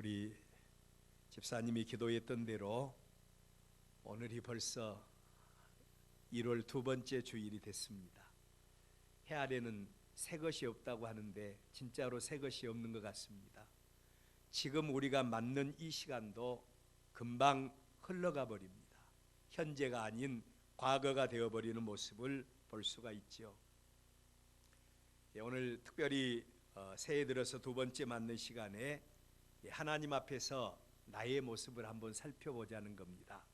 우리 집사님이 기도했던 대로 오늘이 벌써 1월 두 번째 주일이 됐습니다. 해 아래는 새 것이 없다고 하는데 진짜로 새 것이 없는 것 같습니다. 지금 우리가 맞는 이 시간도 금방 흘러가 버립니다. 현재가 아닌 과거가 되어버리는 모습을 볼 수가 있죠. 오늘 특별히 새해 들어서 두 번째 맞는 시간에 하나님 앞에서 나의 모습을 한번 살펴보자는 겁니다.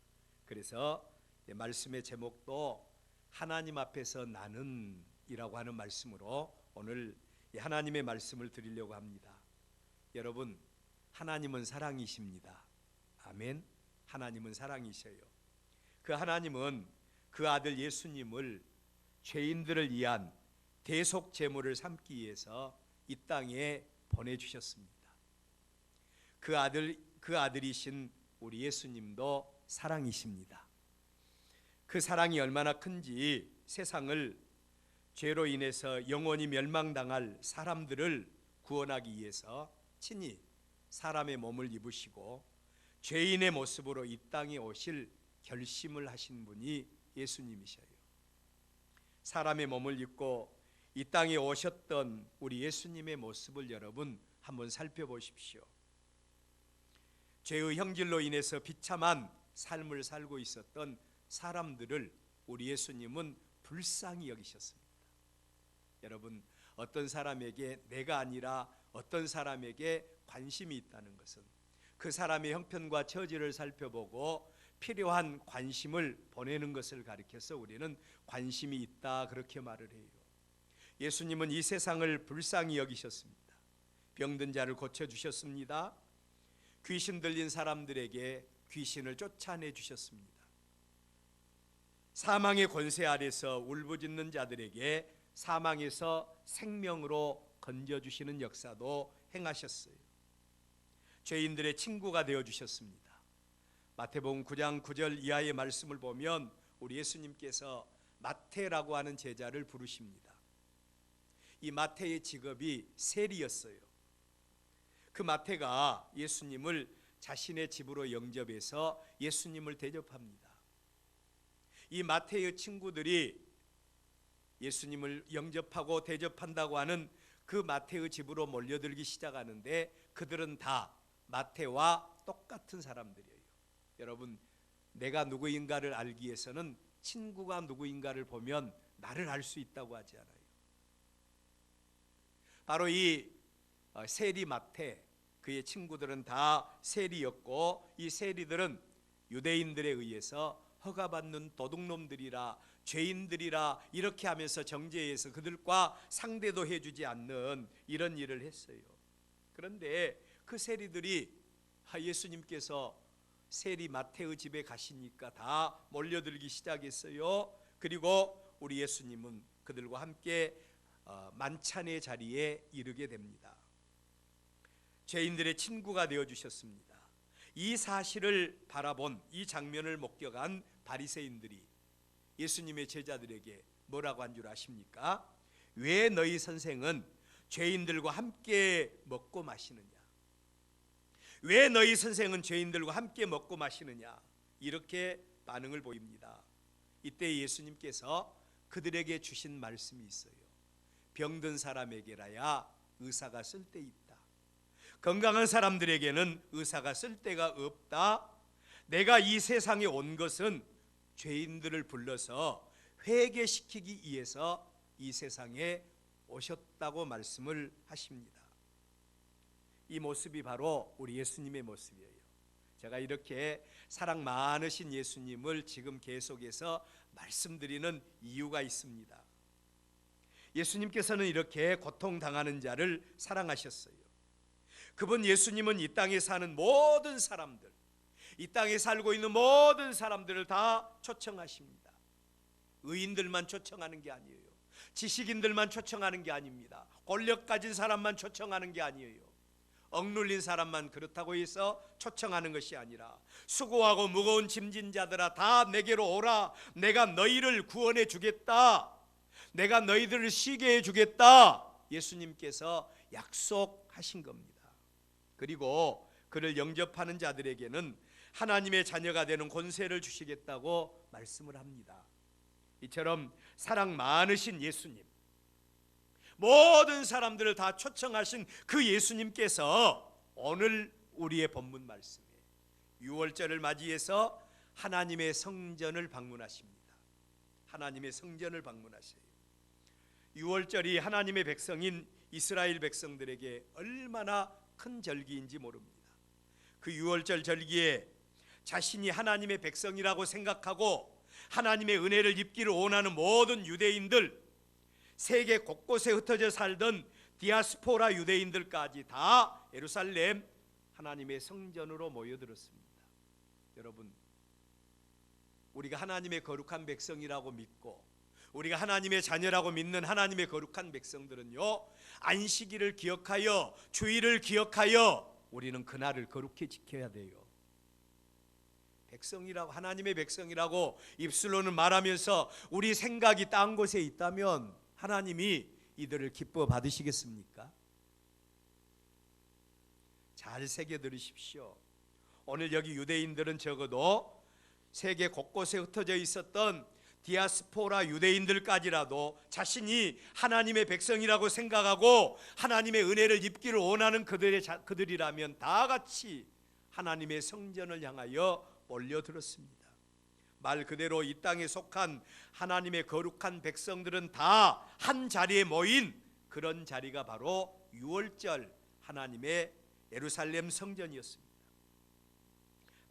그래서 말씀의 제목도 하나님 앞에서 나는 이라고 하는 말씀으로 오늘 하나님의 말씀을 드리려고 합니다. 여러분, 하나님은 사랑이십니다. 아멘. 하나님은 사랑이셔요. 그 하나님은 그 아들 예수님을 죄인들을 위한 대속 제물을 삼기 위해서 이 땅에 보내주셨습니다. 그 아들이신 우리 예수님도 사랑이십니다. 그 사랑이 얼마나 큰지 세상을 죄로 인해서 영원히 멸망당할 사람들을 구원하기 위해서 친히 사람의 몸을 입으시고 죄인의 모습으로 이 땅에 오실 결심을 하신 분이 예수님이셔요. 사람의 몸을 입고 이 땅에 오셨던 우리 예수님의 모습을 여러분 한번 살펴보십시오. 죄의 형질로 인해서 비참한 삶을 살고 있었던 사람들을 우리 예수님은 불쌍히 여기셨습니다. 여러분, 어떤 사람에게 내가 아니라 어떤 사람에게 관심이 있다는 것은 그 사람의 형편과 처지를 살펴보고 필요한 관심을 보내는 것을 가리켜서 우리는 관심이 있다 그렇게 말을 해요. 예수님은 이 세상을 불쌍히 여기셨습니다. 병든 자를 고쳐주셨습니다. 귀신 들린 사람들에게 귀신을 쫓아내 주셨습니다. 사망의 권세 아래서 울부짖는 자들에게 사망에서 생명으로 건져주시는 역사도 행하셨어요. 죄인들의 친구가 되어주셨습니다. 마태복음 9장 9절 이하의 말씀을 보면 우리 예수님께서 마태라고 하는 제자를 부르십니다. 이 마태의 직업이 세리였어요. 그 마태가 예수님을 자신의 집으로 영접해서 예수님을 대접합니다. 이 마태의 친구들이 예수님을 영접하고 대접한다고 하는 그 마태의 집으로 몰려들기 시작하는데 그들은 다 마태와 똑같은 사람들이에요. 여러분, 내가 누구인가를 알기 위해서는 친구가 누구인가를 보면 나를 알 수 있다고 하지 않아요. 바로 이 세리 마태, 그의 친구들은 다 세리였고 이 세리들은 유대인들에 의해서 허가받는 도둑놈들이라 죄인들이라 이렇게 하면서 정죄해서 그들과 상대도 해주지 않는 이런 일을 했어요. 그런데 그 세리들이 예수님께서 세리 마태의 집에 가시니까 다 몰려들기 시작했어요. 그리고 우리 예수님은 그들과 함께 만찬의 자리에 이르게 됩니다. 죄인들의 친구가 되어주셨습니다. 이 사실을 바라본 이 장면을 목격한 바리새인들이 예수님의 제자들에게 뭐라고 한 줄 아십니까? 왜 너희 선생은 죄인들과 함께 먹고 마시느냐? 왜 너희 선생은 죄인들과 함께 먹고 마시느냐? 이렇게 반응을 보입니다. 이때 예수님께서 그들에게 주신 말씀이 있어요. 병든 사람에게라야 의사가 쓸데있다. 건강한 사람들에게는 의사가 쓸데가 없다. 내가 이 세상에 온 것은 죄인들을 불러서 회개시키기 위해서 이 세상에 오셨다고 말씀을 하십니다. 이 모습이 바로 우리 예수님의 모습이에요. 제가 이렇게 사랑 많으신 예수님을 지금 계속해서 말씀드리는 이유가 있습니다. 예수님께서는 이렇게 고통당하는 자를 사랑하셨어요. 그분 예수님은 이 땅에 사는 모든 사람들, 이 땅에 살고 있는 모든 사람들을 다 초청하십니다. 의인들만 초청하는 게 아니에요. 지식인들만 초청하는 게 아닙니다. 권력 가진 사람만 초청하는 게 아니에요. 억눌린 사람만 그렇다고 해서 초청하는 것이 아니라 수고하고 무거운 짐진 자들아 다 내게로 오라. 내가 너희를 구원해 주겠다. 내가 너희들을 쉬게 해주겠다. 예수님께서 약속하신 겁니다. 그리고 그를 영접하는 자들에게는 하나님의 자녀가 되는 권세를 주시겠다고 말씀을 합니다. 이처럼 사랑 많으신 예수님, 모든 사람들을 다 초청하신 그 예수님께서 오늘 우리의 본문 말씀에 유월절을 맞이해서 하나님의 성전을 방문하십니다. 하나님의 성전을 방문하세요. 유월절이 하나님의 백성인 이스라엘 백성들에게 얼마나 큰 절기인지 모릅니다. 그 유월절 절기에 자신이 하나님의 백성이라고 생각하고 하나님의 은혜를 입기를 원하는 모든 유대인들, 세계 곳곳에 흩어져 살던 디아스포라 유대인들까지 다 예루살렘 하나님의 성전으로 모여들었습니다. 여러분, 우리가 하나님의 거룩한 백성이라고 믿고 우리가 하나님의 자녀라고 믿는 하나님의 거룩한 백성들은요, 안식일을 기억하여 주일을 기억하여 우리는 그날을 거룩히 지켜야 돼요. 백성이라고, 하나님의 백성이라고 입술로는 말하면서 우리 생각이 딴 곳에 있다면 하나님이 이들을 기뻐 받으시겠습니까? 잘 새겨 들으십시오. 오늘 여기 유대인들은 적어도 세계 곳곳에 흩어져 있었던 디아스포라 유대인들까지라도 자신이 하나님의 백성이라고 생각하고 하나님의 은혜를 입기를 원하는 그들이라면 다 같이 하나님의 성전을 향하여 몰려들었습니다. 말 그대로 이 땅에 속한 하나님의 거룩한 백성들은 다 한 자리에 모인 그런 자리가 바로 유월절 하나님의 예루살렘 성전이었습니다.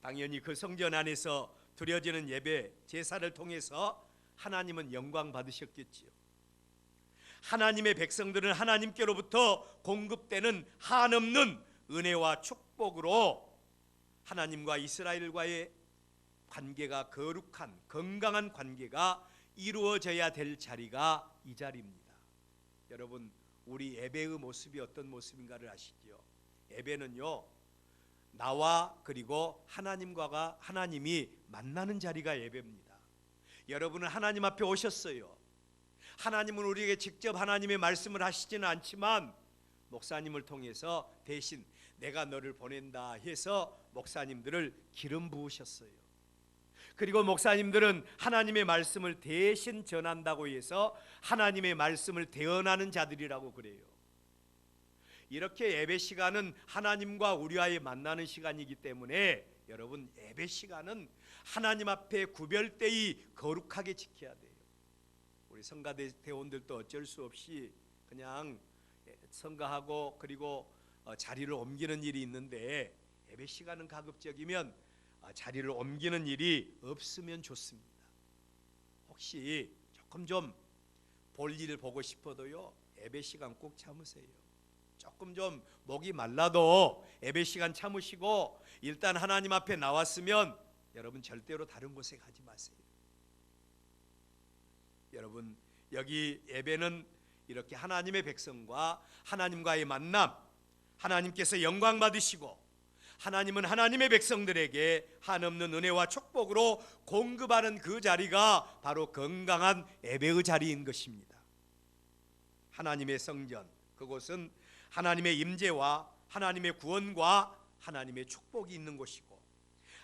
당연히 그 성전 안에서 드려지는 예배, 제사를 통해서 하나님은 영광 받으셨겠지요. 하나님의 백성들은 하나님께로부터 공급되는 한없는 은혜와 축복으로 하나님과 이스라엘과의 관계가 거룩한 건강한 관계가 이루어져야 될 자리가 이 자리입니다. 여러분, 우리 예배의 모습이 어떤 모습인가를 아시죠? 예배는요, 나와 그리고 하나님과 하나님이 만나는 자리가 예배입니다. 여러분은 하나님 앞에 오셨어요. 하나님은 우리에게 직접 하나님의 말씀을 하시지는 않지만 목사님을 통해서 대신 내가 너를 보낸다 해서 목사님들을 기름 부으셨어요. 그리고 목사님들은 하나님의 말씀을 대신 전한다고 해서 하나님의 말씀을 대언하는 자들이라고 그래요. 이렇게 예배 시간은 하나님과 우리와의 만나는 시간이기 때문에 여러분, 예배 시간은 하나님 앞에 구별되이 거룩하게 지켜야 돼요. 우리 성가대원들도 어쩔 수 없이 그냥 성가하고 그리고 자리를 옮기는 일이 있는데 예배 시간은 가급적이면 자리를 옮기는 일이 없으면 좋습니다. 혹시 조금 좀 볼 일을 보고 싶어도요, 예배 시간 꼭 참으세요. 조금 좀 목이 말라도 예배 시간 참으시고 일단 하나님 앞에 나왔으면 여러분 절대로 다른 곳에 가지 마세요. 여러분, 여기 예배는 이렇게 하나님의 백성과 하나님과의 만남, 하나님께서 영광 받으시고 하나님은 하나님의 백성들에게 한없는 은혜와 축복으로 공급하는 그 자리가 바로 건강한 예배의 자리인 것입니다. 하나님의 성전, 그곳은 하나님의 임재와 하나님의 구원과 하나님의 축복이 있는 곳이고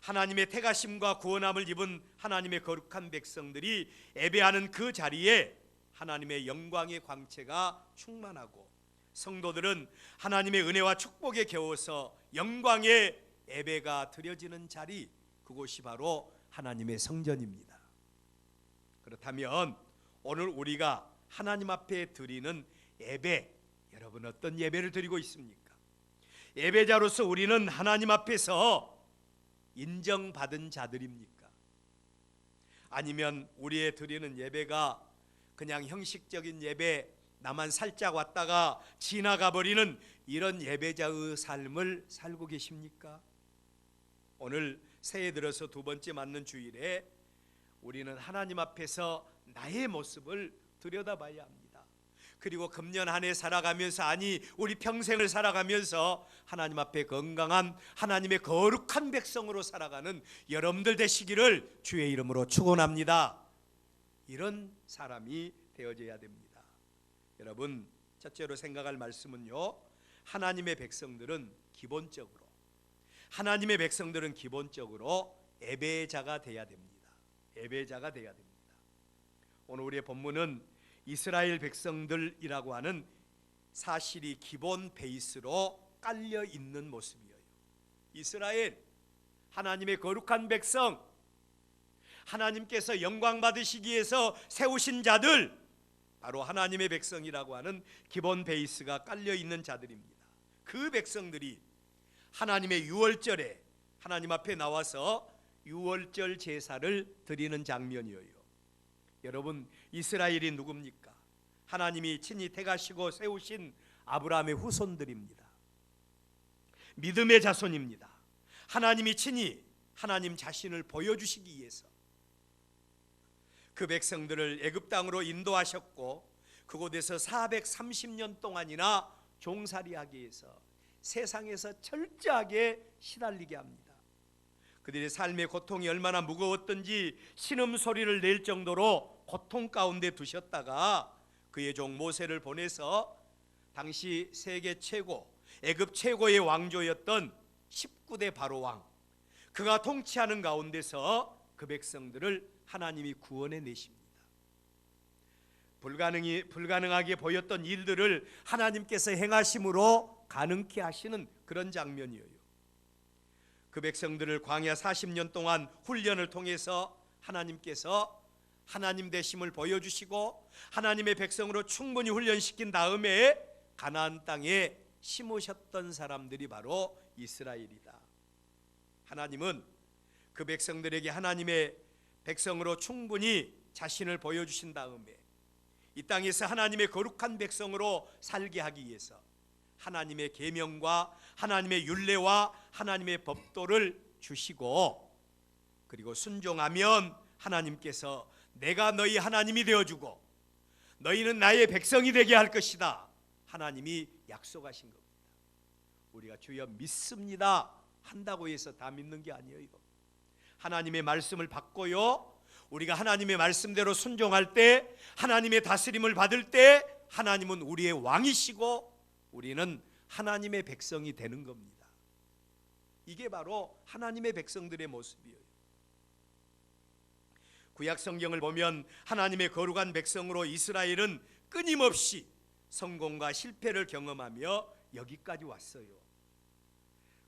하나님의 택하심과 구원함을 입은 하나님의 거룩한 백성들이 예배하는 그 자리에 하나님의 영광의 광채가 충만하고 성도들은 하나님의 은혜와 축복에 겨워서 영광의 예배가 드려지는 자리, 그곳이 바로 하나님의 성전입니다. 그렇다면 오늘 우리가 하나님 앞에 드리는 예배, 여러분 어떤 예배를 드리고 있습니까? 예배자로서 우리는 하나님 앞에서 인정받은 자들입니까? 아니면 우리의 드리는 예배가 그냥 형식적인 예배, 나만 살짝 왔다가 지나가 버리는 이런 예배자의 삶을 살고 계십니까? 오늘 새해 들어서 두 번째 맞는 주일에 우리는 하나님 앞에서 나의 모습을 들여다봐야 합니다. 그리고 금년 한 해 살아가면서, 아니 우리 평생을 살아가면서 하나님 앞에 건강한 하나님의 거룩한 백성으로 살아가는 여러분들 되시기를 주의 이름으로 축원합니다. 이런 사람이 되어져야 됩니다. 여러분, 첫째로 생각할 말씀은요, 하나님의 백성들은 기본적으로 하나님의 백성들은 기본적으로 예배자가 돼야 됩니다. 예배자가 돼야 됩니다. 오늘 우리의 본문은 이스라엘 백성들이라고 하는 사실이 기본 베이스로 깔려 있는 모습이에요. 이스라엘, 하나님의 거룩한 백성, 하나님께서 영광 받으시기 위해서 세우신 자들, 바로 하나님의 백성이라고 하는 기본 베이스가 깔려 있는 자들입니다. 그 백성들이 하나님의 유월절에 하나님 앞에 나와서 유월절 제사를 드리는 장면이에요. 여러분, 이스라엘이 누굽니까? 하나님이 친히 택하시고 세우신 아브라함의 후손들입니다. 믿음의 자손입니다. 하나님이 친히 하나님 자신을 보여주시기 위해서 그 백성들을 애굽 땅으로 인도하셨고, 그곳에서 430년 동안이나 종살이하기 위해서 세상에서 철저하게 시달리게 합니다. 그들의 삶의 고통이 얼마나 무거웠던지 신음소리를 낼 정도로 고통 가운데 두셨다가 그의 종 모세를 보내서 당시 세계 최고, 애굽 최고의 왕조였던 19대 바로 왕, 그가 통치하는 가운데서 그 백성들을 하나님이 구원해 내십니다. 불가능하게 보였던 일들을 하나님께서 행하심으로 가능케 하시는 그런 장면이에요. 그 백성들을 광야 40년 동안 훈련을 통해서 하나님께서 하나님 되심을 보여주시고 하나님의 백성으로 충분히 훈련시킨 다음에 가나안 땅에 심으셨던 사람들이 바로 이스라엘이다. 하나님은 그 백성들에게 하나님의 백성으로 충분히 자신을 보여주신 다음에 이 땅에서 하나님의 거룩한 백성으로 살게 하기 위해서 하나님의 계명과 하나님의 율례와 하나님의 법도를 주시고, 그리고 순종하면 하나님께서 내가 너희 하나님이 되어주고 너희는 나의 백성이 되게 할 것이다, 하나님이 약속하신 겁니다. 우리가 주여 믿습니다 한다고 해서 다 믿는 게 아니에요. 하나님의 말씀을 받고요, 우리가 하나님의 말씀대로 순종할 때, 하나님의 다스림을 받을 때 하나님은 우리의 왕이시고 우리는 하나님의 백성이 되는 겁니다. 이게 바로 하나님의 백성들의 모습이에요. 구약 성경을 보면 하나님의 거룩한 백성으로 이스라엘은 끊임없이 성공과 실패를 경험하며 여기까지 왔어요.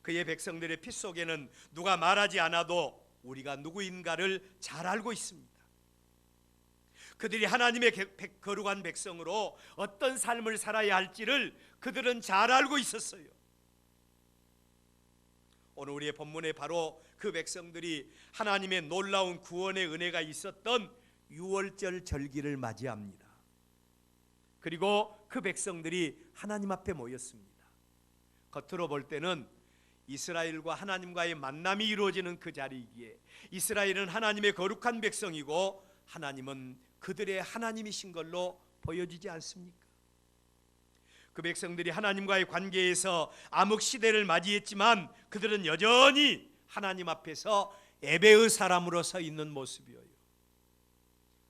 그의 백성들의 피 속에는 누가 말하지 않아도 우리가 누구인가를 잘 알고 있습니다. 그들이 하나님의 거룩한 백성으로 어떤 삶을 살아야 할지를 그들은 잘 알고 있었어요. 오늘 우리의 본문에 바로 그 백성들이 하나님의 놀라운 구원의 은혜가 있었던 유월절 절기를 맞이합니다. 그리고 그 백성들이 하나님 앞에 모였습니다. 겉으로 볼 때는 이스라엘과 하나님과의 만남이 이루어지는 그 자리이기에 이스라엘은 하나님의 거룩한 백성이고 하나님은 그들의 하나님이신 걸로 보여지지 않습니까? 그 백성들이 하나님과의 관계에서 암흑 시대를 맞이했지만 그들은 여전히 하나님 앞에서 예배의 사람으로 서 있는 모습이에요.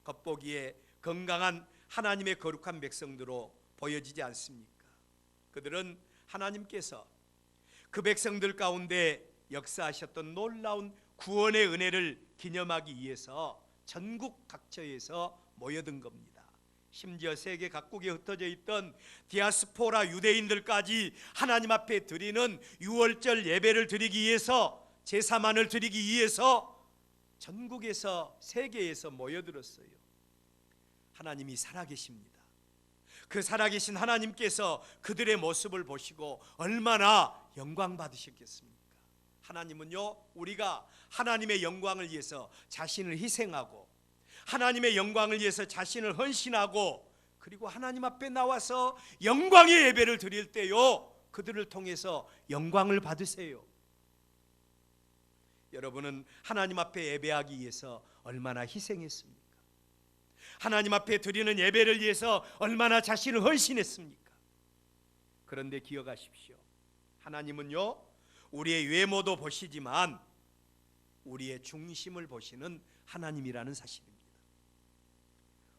겉보기에 건강한 하나님의 거룩한 백성들로 보여지지 않습니까? 그들은 하나님께서 그 백성들 가운데 역사하셨던 놀라운 구원의 은혜를 기념하기 위해서 전국 각처에서 모여든 겁니다. 심지어 세계 각국에 흩어져 있던 디아스포라 유대인들까지 하나님 앞에 드리는 유월절 예배를 드리기 위해서, 제사만을 드리기 위해서 전국에서, 세계에서 모여들었어요. 하나님이 살아계십니다. 그 살아계신 하나님께서 그들의 모습을 보시고 얼마나 영광 받으셨겠습니까? 하나님은요, 우리가 하나님의 영광을 위해서 자신을 희생하고 하나님의 영광을 위해서 자신을 헌신하고 그리고 하나님 앞에 나와서 영광의 예배를 드릴 때요, 그들을 통해서 영광을 받으세요. 여러분은 하나님 앞에 예배하기 위해서 얼마나 희생했습니까? 하나님 앞에 드리는 예배를 위해서 얼마나 자신을 헌신했습니까? 그런데 기억하십시오. 하나님은요, 우리의 외모도 보시지만 우리의 중심을 보시는 하나님이라는 사실입니다.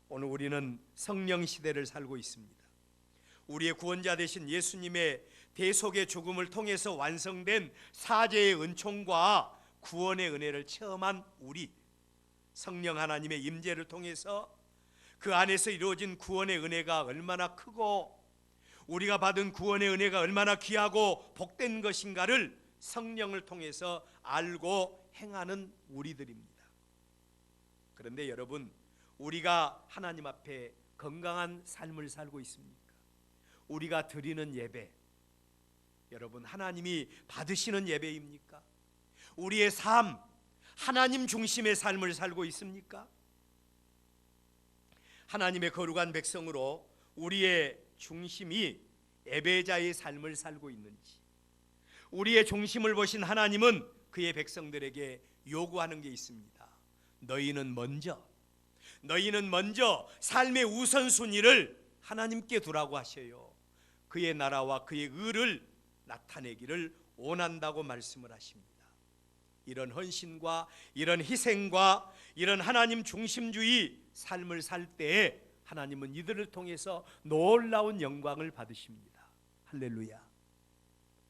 오늘 우리는 성령 시대를 살고 있습니다. 우리의 구원자 되신 예수님의 대속의 죽음을 통해서 완성된 사죄의 은총과 구원의 은혜를 체험한 우리, 성령 하나님의 임재를 통해서 그 안에서 이루어진 구원의 은혜가 얼마나 크고 우리가 받은 구원의 은혜가 얼마나 귀하고 복된 것인가를 성령을 통해서 알고 행하는 우리들입니다. 그런데 여러분, 우리가 하나님 앞에 건강한 삶을 살고 있습니까? 우리가 드리는 예배, 여러분 하나님이 받으시는 예배입니까? 우리의 삶, 하나님 중심의 삶을 살고 있습니까? 하나님의 거룩한 백성으로 우리의 중심이 예배자의 삶을 살고 있는지, 우리의 중심을 보신 하나님은 그의 백성들에게 요구하는 게 있습니다. 너희는 먼저 삶의 우선순위를 하나님께 두라고 하셔요. 그의 나라와 그의 의를 나타내기를 원한다고 말씀을 하십니다. 이런 헌신과 이런 희생과 이런 하나님 중심주의 삶을 살 때에 하나님은 이들을 통해서 놀라운 영광을 받으십니다. 할렐루야.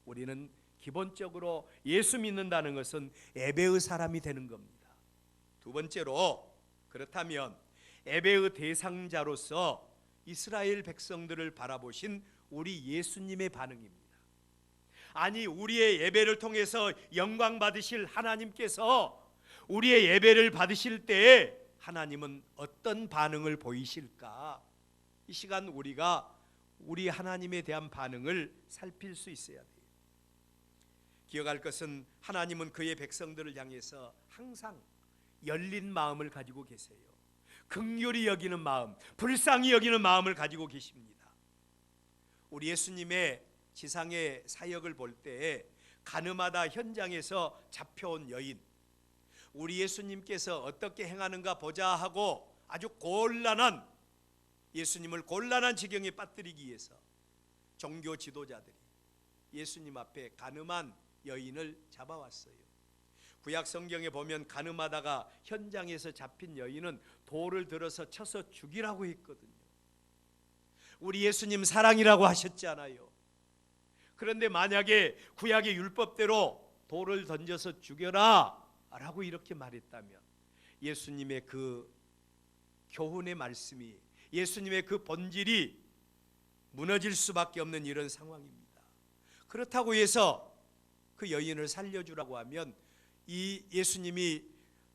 우리는 기본적으로 예수 믿는다는 것은 예배의 사람이 되는 겁니다. 두 번째로, 그렇다면 예배의 대상자로서 이스라엘 백성들을 바라보신 우리 예수님의 반응입니다. 아니, 우리의 예배를 통해서 영광 받으실 하나님께서 우리의 예배를 받으실 때에 하나님은 어떤 반응을 보이실까? 이 시간 우리가 우리 하나님에 대한 반응을 살필 수 있어야 돼요. 기억할 것은 하나님은 그의 백성들을 향해서 항상 열린 마음을 가지고 계세요. 긍휼히 여기는 마음, 불쌍히 여기는 마음을 가지고 계십니다. 우리 예수님의 지상의 사역을 볼 때 가늠하다 현장에서 잡혀온 여인, 우리 예수님께서 어떻게 행하는가 보자 하고 아주 예수님을 곤란한 지경에 빠뜨리기 위해서 종교 지도자들이 예수님 앞에 가늠한 여인을 잡아왔어요. 구약 성경에 보면 가늠하다가 현장에서 잡힌 여인은 돌을 들어서 쳐서 죽이라고 했거든요. 우리 예수님 사랑이라고 하셨잖아요. 그런데 만약에 구약의 율법대로 돌을 던져서 죽여라 라고 이렇게 말했다면 예수님의 그 교훈의 말씀이, 예수님의 그 본질이 무너질 수밖에 없는 이런 상황입니다. 그렇다고 해서 그 여인을 살려주라고 하면, 이 예수님이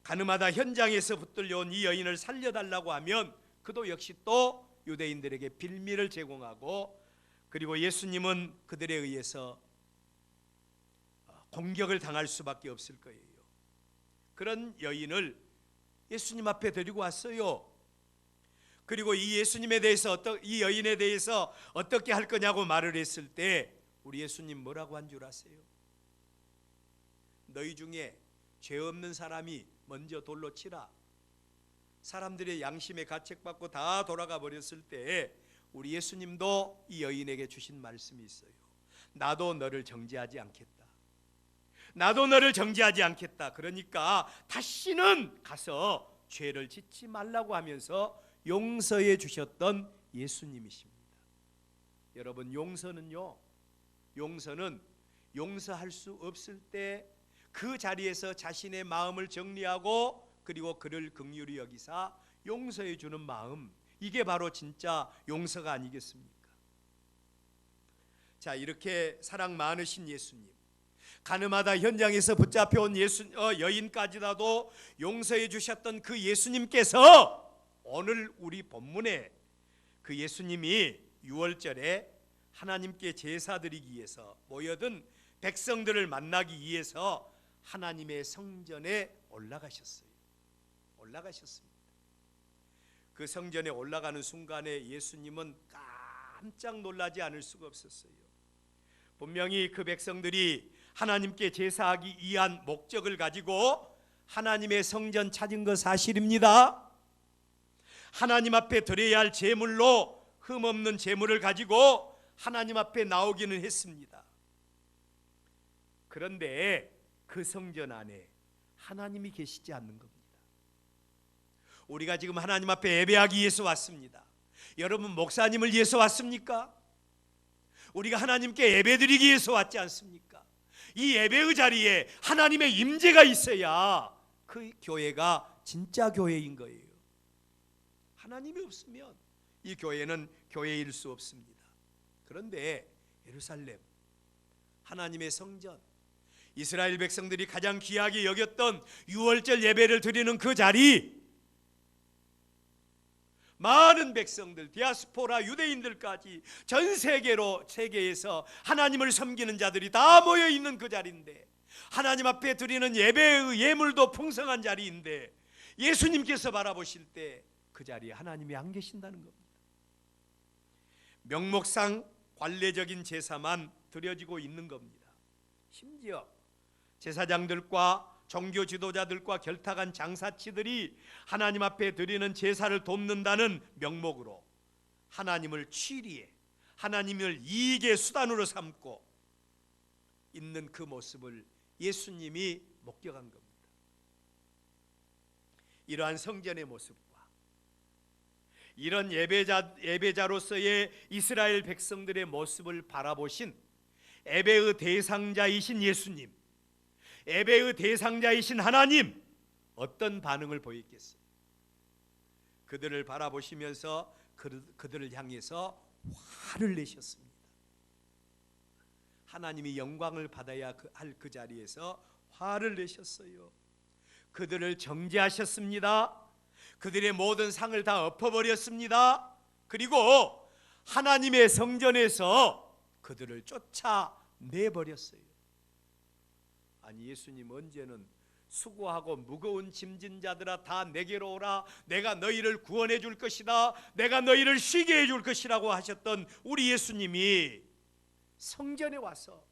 가늠하다 현장에서 붙들려온 이 여인을 살려달라고 하면 그도 역시 또 유대인들에게 빌미를 제공하고, 그리고 예수님은 그들에 의해서 공격을 당할 수밖에 없을 거예요. 그런 여인을 예수님 앞에 데리고 왔어요. 그리고 이 예수님에 대해서 이 여인에 대해서 어떻게 할 거냐고 말을 했을 때 우리 예수님 뭐라고 한 줄 아세요? 너희 중에 죄 없는 사람이 먼저 돌로 치라. 사람들의 양심에 가책받고 다 돌아가 버렸을 때 우리 예수님도 이 여인에게 주신 말씀이 있어요. 나도 너를 정죄하지 않겠다. 그러니까 다시는 가서 죄를 짓지 말라고 하면서 용서해 주셨던 예수님이십니다. 여러분, 용서는 용서할 수 없을 때 그 자리에서 자신의 마음을 정리하고 그리고 그를 긍휼히 여기사 용서해 주는 마음, 이게 바로 진짜 용서가 아니겠습니까? 자, 이렇게 사랑 많으신 예수님, 가늠하다 현장에서 붙잡혀온 여인까지라도 용서해 주셨던 그 예수님께서 오늘 우리 본문에 그 예수님이 유월절에 하나님께 제사 드리기 위해서 모여든 백성들을 만나기 위해서 하나님의 성전에 올라가셨습니다. 그 성전에 올라가는 순간에 예수님은 깜짝 놀라지 않을 수가 없었어요. 분명히 그 백성들이 하나님께 제사하기 위한 목적을 가지고 하나님의 성전 찾은 거 사실입니다. 하나님 앞에 드려야 할 제물로 흠없는 제물을 가지고 하나님 앞에 나오기는 했습니다. 그런데 그 성전 안에 하나님이 계시지 않는 겁니다. 우리가 지금 하나님 앞에 예배하기 위해서 왔습니다. 여러분, 목사님을 위해서 왔습니까? 우리가 하나님께 예배드리기 위해서 왔지 않습니까? 이 예배의 자리에 하나님의 임재가 있어야 그 교회가 진짜 교회인 거예요. 하나님이 없으면 이 교회는 교회일 수 없습니다. 그런데 예루살렘, 하나님의 성전, 이스라엘 백성들이 가장 귀하게 여겼던 유월절 예배를 드리는 그 자리, 많은 백성들, 디아스포라 유대인들까지 전 세계에서 하나님을 섬기는 자들이 다 모여 있는 그 자리인데, 하나님 앞에 드리는 예배의 예물도 풍성한 자리인데, 예수님께서 바라보실 때 그 자리에 하나님이 안 계신다는 겁니다. 명목상 관례적인 제사만 드려지고 있는 겁니다. 심지어 제사장들과 종교 지도자들과 결탁한 장사치들이 하나님 앞에 드리는 제사를 돕는다는 명목으로 하나님을 취리에, 하나님을 이익의 수단으로 삼고 있는 그 모습을 예수님이 목격한 겁니다. 이러한 성전의 모습과 이런 예배자로서의 이스라엘 백성들의 모습을 바라보신 예배의 대상자이신 예수님, 예배의 대상자이신 하나님, 어떤 반응을 보였겠어요? 그들을 바라보시면서 그들을 향해서 화를 내셨습니다. 하나님이 영광을 받아야 할 그 자리에서 화를 내셨어요. 그들을 정죄하셨습니다. 그들의 모든 상을 다 엎어버렸습니다. 그리고 하나님의 성전에서 그들을 쫓아내버렸어요. 아니, 예수님 언제는 수고하고 무거운 짐진 자들아 다 내게로 오라, 내가 너희를 구원해 줄 것이다, 내가 너희를 쉬게 해 줄 것이라고 하셨던 우리 예수님이 성전에 와서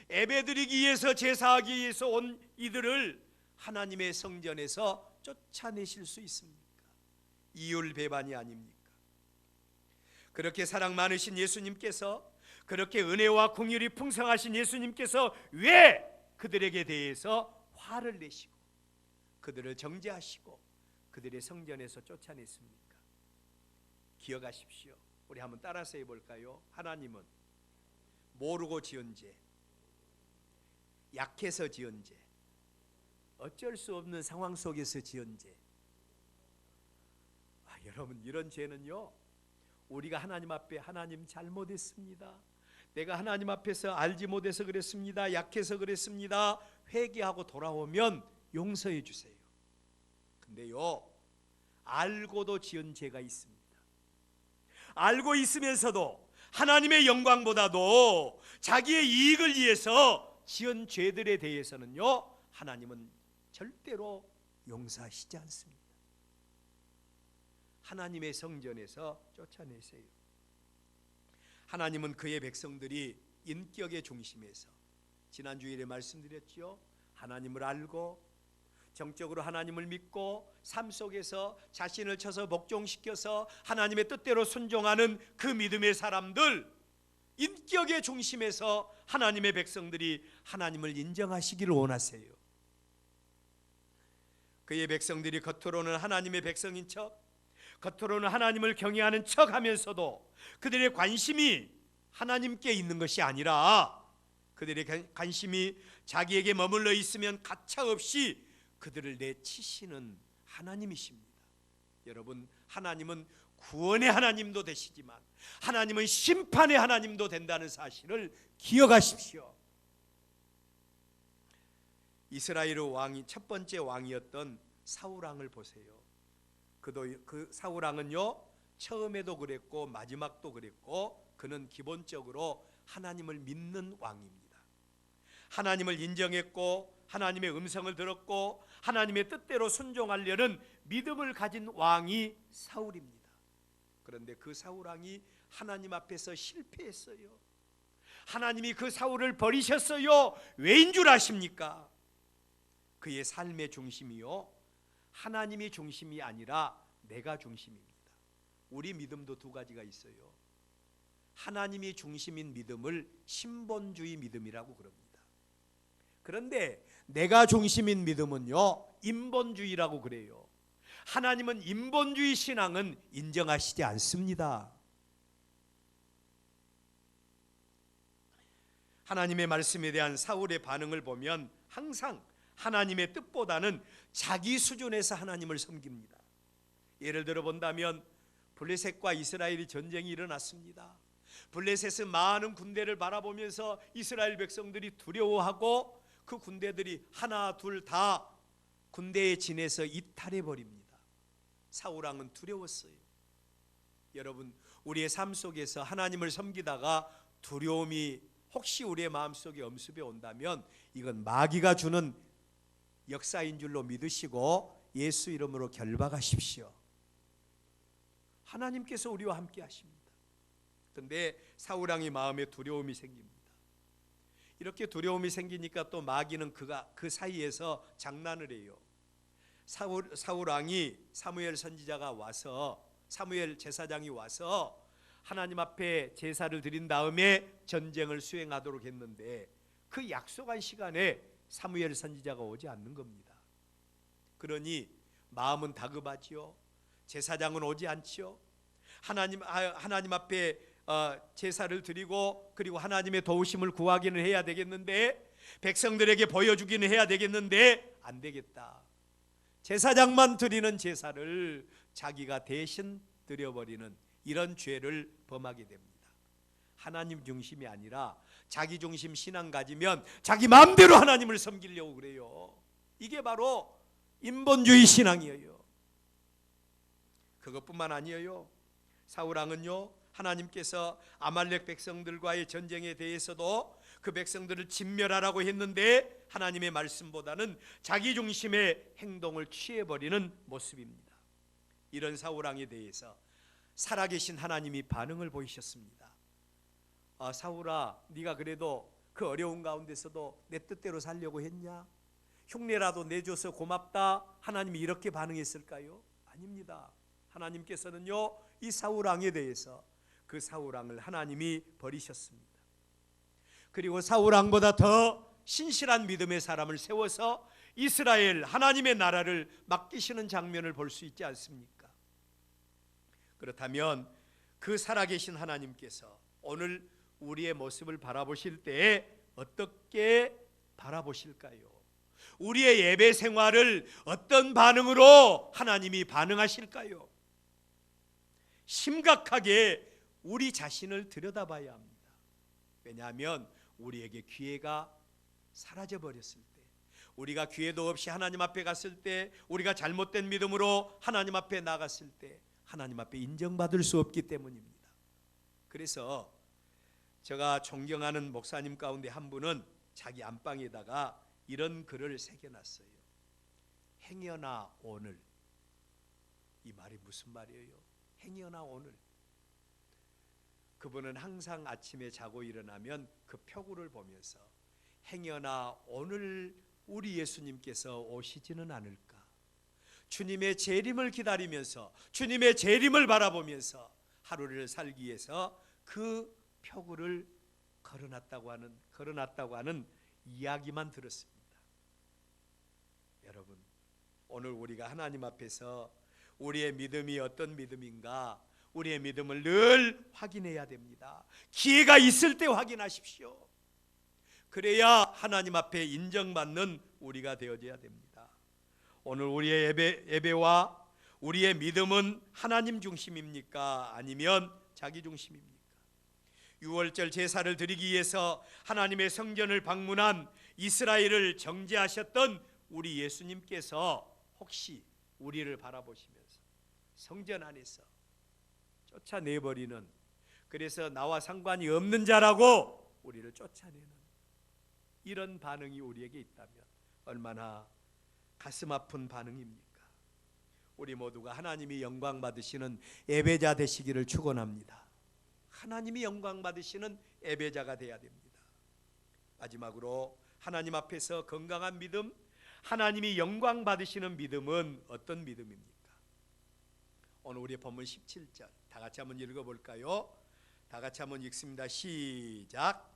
예배드리기 위해서, 제사하기 위해서 온 이들을 하나님의 성전에서 쫓아내실 수 있습니까? 이율배반이 아닙니까? 그렇게 사랑 많으신 예수님께서, 그렇게 은혜와 긍휼이 풍성하신 예수님께서 왜 그들에게 대해서 화를 내시고 그들을 정죄하시고 그들의 성전에서 쫓아냈습니까? 기억하십시오. 우리 한번 따라서 해볼까요? 하나님은 모르고 지은 죄, 약해서 지은 죄, 어쩔 수 없는 상황 속에서 지은 죄. 여러분, 이런 죄는요, 우리가 하나님 앞에 하나님 잘못했습니다, 내가 하나님 앞에서 알지 못해서 그랬습니다, 약해서 그랬습니다, 회개하고 돌아오면 용서해 주세요. 근데요, 알고도 지은 죄가 있습니다. 알고 있으면서도 하나님의 영광보다도 자기의 이익을 위해서 지은 죄들에 대해서는요, 하나님은 절대로 용서하시지 않습니다. 하나님의 성전에서 쫓아내세요. 하나님은 그의 백성들이 인격의 중심에서, 지난주일에 말씀드렸죠, 하나님을 알고 정적으로 하나님을 믿고 삶 속에서 자신을 쳐서 복종시켜서 하나님의 뜻대로 순종하는 그 믿음의 사람들, 인격의 중심에서 하나님의 백성들이 하나님을 인정하시기를 원하세요. 그의 백성들이 겉으로는 하나님의 백성인 척, 겉으로는 하나님을 경외하는 척 하면서도 그들의 관심이 하나님께 있는 것이 아니라 그들의 관심이 자기에게 머물러 있으면 가차없이 그들을 내치시는 하나님이십니다. 여러분, 하나님은 구원의 하나님도 되시지만 하나님은 심판의 하나님도 된다는 사실을 기억하십시오. 이스라엘의 왕이, 첫 번째 왕이었던 사울 왕을 보세요. 그 사울 왕은요, 처음에도 그랬고 마지막도 그랬고, 그는 기본적으로 하나님을 믿는 왕입니다. 하나님을 인정했고 하나님의 음성을 들었고 하나님의 뜻대로 순종하려는 믿음을 가진 왕이 사울입니다. 그런데 그 사울 왕이 하나님 앞에서 실패했어요. 하나님이 그 사울을 버리셨어요. 왜인 줄 아십니까? 그의 삶의 중심이요, 하나님이 중심이 아니라 내가 중심입니다. 우리 믿음도 두 가지가 있어요. 하나님이 중심인 믿음을 신본주의 믿음이라고 그럽니다. 그런데 내가 중심인 믿음은요, 인본주의라고 그래요. 하나님은 인본주의 신앙은 인정하시지 않습니다. 하나님의 말씀에 대한 사울의 반응을 보면 항상 하나님의 뜻보다는 자기 수준에서 하나님을 섬깁니다. 예를 들어 본다면 블레셋과 이스라엘이 전쟁이 일어났습니다. 블레셋은 많은 군대를 바라보면서 이스라엘 백성들이 두려워하고 그 군대들이 하나 둘 다 군대에 진해서 이탈해 버립니다. 사울 왕은 두려웠어요. 여러분, 우리의 삶 속에서 하나님을 섬기다가 두려움이 혹시 우리의 마음속에 엄습해 온다면 이건 마귀가 주는 역사인 줄로 믿으시고 예수 이름으로 결박하십시오. 하나님께서 우리와 함께 하십니다. 그런데 사울 왕의 마음에 두려움이 생깁니다. 이렇게 두려움이 생기니까 또 마귀는 그 사이에서 장난을 해요. 사울 왕이 사무엘 선지자가 와서, 사무엘 제사장이 와서 하나님 앞에 제사를 드린 다음에 전쟁을 수행하도록 했는데 그 약속한 시간에 사무엘 선지자가 오지 않는 겁니다. 그러니 마음은 다급하지요. 제사장은 오지 않지요. 하나님 앞에 제사를 드리고 그리고 하나님의 도우심을 구하기는 해야 되겠는데, 백성들에게 보여주기는 해야 되겠는데 안 되겠다. 제사장만 드리는 제사를 자기가 대신 드려버리는 이런 죄를 범하게 됩니다. 하나님 중심이 아니라 자기 중심 신앙 가지면 자기 마음대로 하나님을 섬기려고 그래요. 이게 바로 인본주의 신앙이에요. 그것뿐만 아니에요. 사울 왕은요, 하나님께서 아말렉 백성들과의 전쟁에 대해서도 그 백성들을 진멸하라고 했는데 하나님의 말씀보다는 자기 중심의 행동을 취해버리는 모습입니다. 이런 사울 왕에 대해서 살아계신 하나님이 반응을 보이셨습니다. 사울아, 네가 그래도 그 어려운 가운데서도 내 뜻대로 살려고 했냐? 흉내라도 내줘서 고맙다. 하나님이 이렇게 반응했을까요? 아닙니다. 하나님께서는요, 이 사울 왕에 대해서 그 사울 왕을 하나님이 버리셨습니다. 그리고 사울 왕보다 더 신실한 믿음의 사람을 세워서 이스라엘 하나님의 나라를 맡기시는 장면을 볼 수 있지 않습니까? 그렇다면 그 살아계신 하나님께서 오늘 우리의 모습을 바라보실 때 어떻게 바라보실까요? 우리의 예배 생활을 어떤 반응으로 하나님이 반응하실까요? 심각하게 우리 자신을 들여다봐야 합니다. 왜냐하면 우리에게 기회가 사라져버렸을 때, 우리가 기회도 없이 하나님 앞에 갔을 때, 우리가 잘못된 믿음으로 하나님 앞에 나갔을 때 하나님 앞에 인정받을 수 없기 때문입니다. 그래서 제가 존경하는 목사님 가운데 한 분은 자기 안방에다가 이런 글을 새겨놨어요. 행여나 오늘. 이 말이 무슨 말이에요? 행여나 오늘. 그분은 항상 아침에 자고 일어나면 그 표구를 보면서 행여나 오늘 우리 예수님께서 오시지는 않을까, 주님의 재림을 기다리면서 주님의 재림을 바라보면서 하루를 살기 위해서 그 표구를 걸어놨다고 하는 이야기만 들었습니다. 여러분, 오늘 우리가 하나님 앞에서 우리의 믿음이 어떤 믿음인가, 우리의 믿음을 늘 확인해야 됩니다. 기회가 있을 때 확인하십시오. 그래야 하나님 앞에 인정받는 우리가 되어져야 됩니다. 오늘 우리의 예배와 우리의 믿음은 하나님 중심입니까? 아니면 자기 중심입니까? 유월절 제사를 드리기 위해서 하나님의 성전을 방문한 이스라엘을 정죄하셨던 우리 예수님께서 혹시 우리를 바라보시면서 성전 안에서 쫓아내버리는, 그래서 나와 상관이 없는 자라고 우리를 쫓아내는 이런 반응이 우리에게 있다면 얼마나 가슴 아픈 반응입니까? 우리 모두가 하나님이 영광 받으시는 예배자 되시기를 축원합니다. 하나님이 영광 받으시는 예배자가 되어야 됩니다. 마지막으로 하나님 앞에서 건강한 믿음, 하나님이 영광 받으시는 믿음은 어떤 믿음입니까? 오늘 우리 본문 17절 다 같이 한번 읽어볼까요? 다 같이 한번 읽습니다. 시작.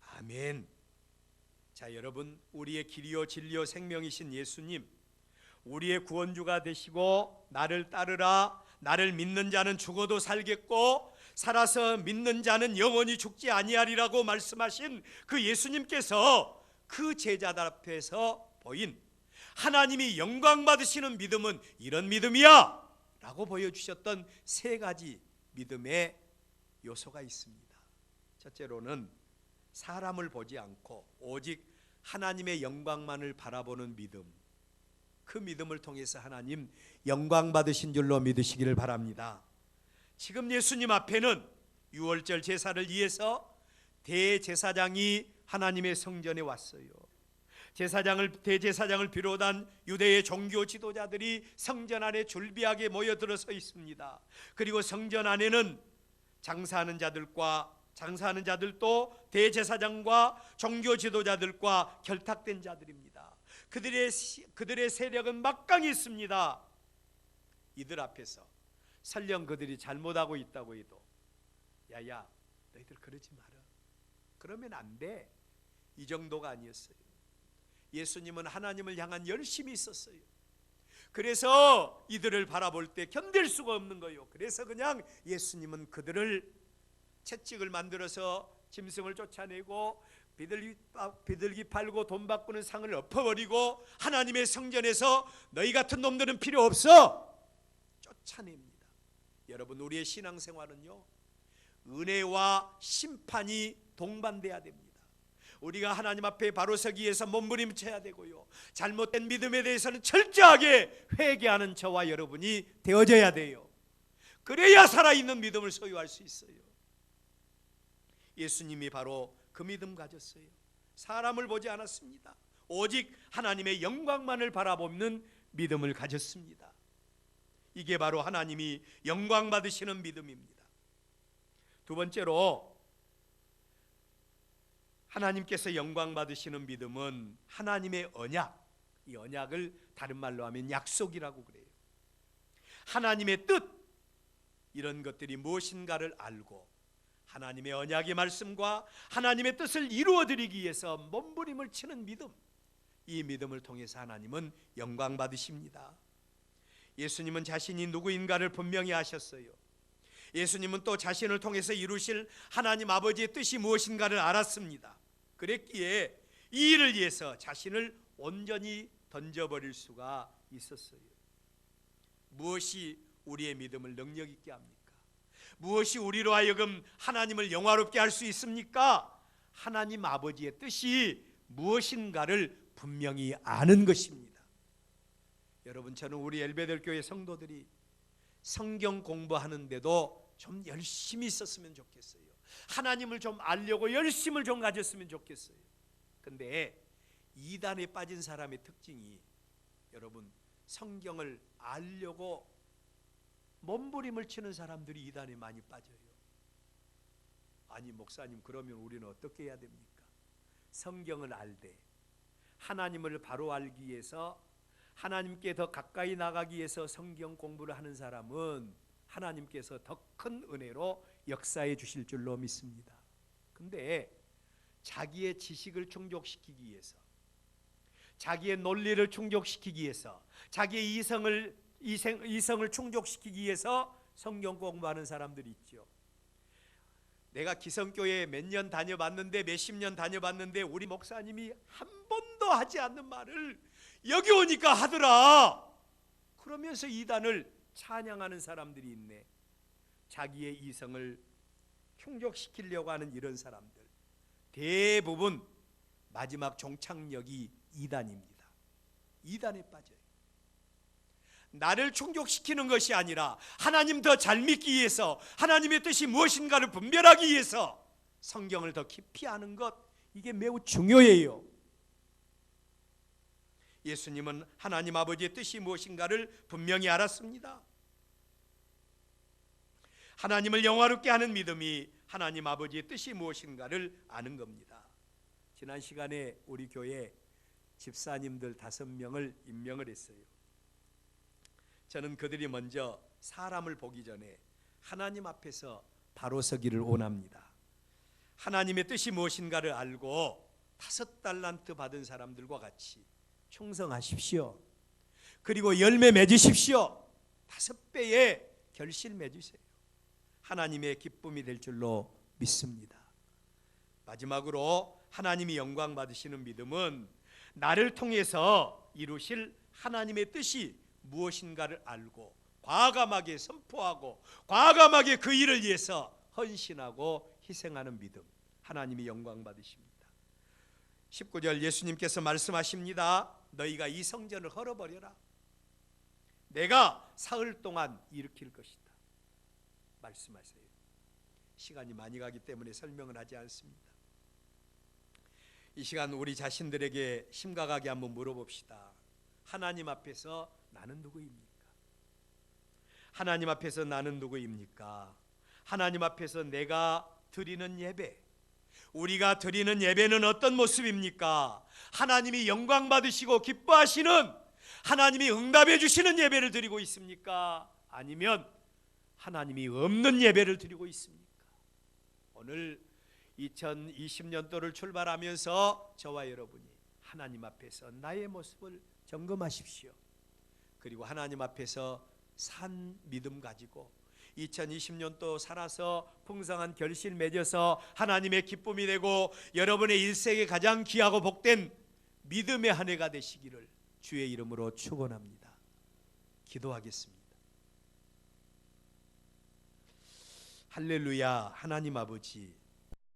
아멘. 자, 여러분, 우리의 길이요 진리요 생명이신 예수님, 우리의 구원주가 되시고 나를 따르라, 나를 믿는 자는 죽어도 살겠고 살아서 믿는 자는 영원히 죽지 아니하리라고 말씀하신 그 예수님께서 그 제자들 앞에서 보인 하나님이 영광 받으시는 믿음은 이런 믿음이야 라고 보여주셨던 세 가지 믿음의 요소가 있습니다. 첫째로는 사람을 보지 않고 오직 하나님의 영광만을 바라보는 믿음, 그 믿음을 통해서 하나님 영광 받으신 줄로 믿으시기를 바랍니다. 지금 예수님 앞에는 유월절 제사를 위해서 대제사장이 하나님의 성전에 왔어요. 대제사장을 비롯한 유대의 종교 지도자들이 성전 안에 줄비하게 모여들어서 있습니다. 그리고 성전 안에는 장사하는 자들도 대제사장과 종교 지도자들과 결탁된 자들입니다. 그들의 세력은 막강히 있습니다. 이들 앞에서 설령 그들이 잘못하고 있다고 해도 야야 너희들 그러지 마라, 그러면 안 돼, 이 정도가 아니었어요. 예수님은 하나님을 향한 열심이 있었어요. 그래서 이들을 바라볼 때 견딜 수가 없는 거예요. 그래서 그냥 예수님은 그들을 채찍을 만들어서 짐승을 쫓아내고 비둘기 팔고 돈 바꾸는 상을 엎어버리고 하나님의 성전에서 너희 같은 놈들은 필요 없어 쫓아냅니다. 여러분, 우리의 신앙생활은요, 은혜와 심판이 동반돼야 됩니다. 우리가 하나님 앞에 바로 서기 위해서 몸부림쳐야 되고요, 잘못된 믿음에 대해서는 철저하게 회개하는 저와 여러분이 되어져야 돼요. 그래야 살아있는 믿음을 소유할 수 있어요. 예수님이 바로 그 믿음 가졌어요. 사람을 보지 않았습니다. 오직 하나님의 영광만을 바라보는 믿음을 가졌습니다. 이게 바로 하나님이 영광 받으시는 믿음입니다. 두 번째로, 하나님께서 영광 받으시는 믿음은 하나님의 언약, 이 언약을 다른 말로 하면 약속이라고 그래요. 하나님의 뜻, 이런 것들이 무엇인가를 알고 하나님의 언약의 말씀과 하나님의 뜻을 이루어드리기 위해서 몸부림을 치는 믿음, 이 믿음을 통해서 하나님은 영광 받으십니다. 예수님은 자신이 누구인가를 분명히 아셨어요. 예수님은 또 자신을 통해서 이루실 하나님 아버지의 뜻이 무엇인가를 알았습니다. 그랬기에 이 일을 위해서 자신을 온전히 던져버릴 수가 있었어요. 무엇이 우리의 믿음을 능력 있게 합니까? 무엇이 우리로 하여금 하나님을 영화롭게 할 수 있습니까? 하나님 아버지의 뜻이 무엇인가를 분명히 아는 것입니다. 여러분, 저는 우리 엘베델 교회 성도들이 성경 공부하는데도 좀 열심히 있었으면 좋겠어요. 하나님을 좀 알려고 열심을 좀 가졌으면 좋겠어요. 근데 이단에 빠진 사람의 특징이, 여러분, 성경을 알려고 몸부림을 치는 사람들이 이단에 많이 빠져요. 아니 목사님, 그러면 우리는 어떻게 해야 됩니까? 성경을 알되 하나님을 바로 알기 위해서, 하나님께 더 가까이 나가기 위해서 성경 공부를 하는 사람은 하나님께서 더 큰 은혜로 역사해 주실 줄로 믿습니다. 근데 자기의 지식을 충족시키기 위해서, 자기의 논리를 충족시키기 위해서, 자기의 이성을 충족시키기 위해서 성경 공부하는 사람들이 있죠. 내가 기성교회에 몇 년 다녀봤는데, 몇십 년 다녀봤는데 우리 목사님이 한 번도 하지 않는 말을 여기 오니까 하더라, 그러면서 이단을 찬양하는 사람들이 있네. 자기의 이성을 충족시키려고 하는 이런 사람들, 대부분 마지막 종착역이 이단입니다. 이단에 빠져요. 나를 충족시키는 것이 아니라 하나님 더 잘 믿기 위해서, 하나님의 뜻이 무엇인가를 분별하기 위해서 성경을 더 깊이 아는 것, 이게 매우 중요해요. 예수님은 하나님 아버지의 뜻이 무엇인가를 분명히 알았습니다. 하나님을 영화롭게 하는 믿음이 하나님 아버지의 뜻이 무엇인가를 아는 겁니다. 지난 시간에 우리 교회 집사님들 5명을 임명을 했어요. 저는 그들이 먼저 사람을 보기 전에 하나님 앞에서 바로 서기를 원합니다. 하나님의 뜻이 무엇인가를 알고 5달란트 받은 사람들과 같이 충성하십시오. 그리고 열매 맺으십시오. 5배의 결실 맺으세요. 하나님의 기쁨이 될 줄로 믿습니다. 마지막으로 하나님이 영광 받으시는 믿음은 나를 통해서 이루실 하나님의 뜻이 무엇인가를 알고 과감하게 선포하고 과감하게 그 일을 위해서 헌신하고 희생하는 믿음. 하나님이 영광 받으십니다. 19절 예수님께서 말씀하십니다. 너희가 이 성전을 헐어버려라. 내가 사흘 동안 일으킬 것이다. 말씀하세요. 시간이 많이 가기 때문에 설명을 하지 않습니다. 이 시간 우리 자신들에게 심각하게 한번 물어봅시다. 하나님 앞에서 나는 누구입니까? 하나님 앞에서 나는 누구입니까? 하나님 앞에서 내가 드리는 예배, 우리가 드리는 예배는 어떤 모습입니까? 하나님이 영광 받으시고 기뻐하시는, 하나님이 응답해 주시는 예배를 드리고 있습니까? 아니면 하나님이 없는 예배를 드리고 있습니까? 오늘 2020년도를 출발하면서 저와 여러분이 하나님 앞에서 나의 모습을 점검하십시오. 그리고 하나님 앞에서 산 믿음 가지고 2020년도 살아서 풍성한 결실 맺어서 하나님의 기쁨이 되고 여러분의 일생에 가장 귀하고 복된 믿음의 한 해가 되시기를 주의 이름으로 축원합니다. 기도하겠습니다. 할렐루야. 하나님 아버지,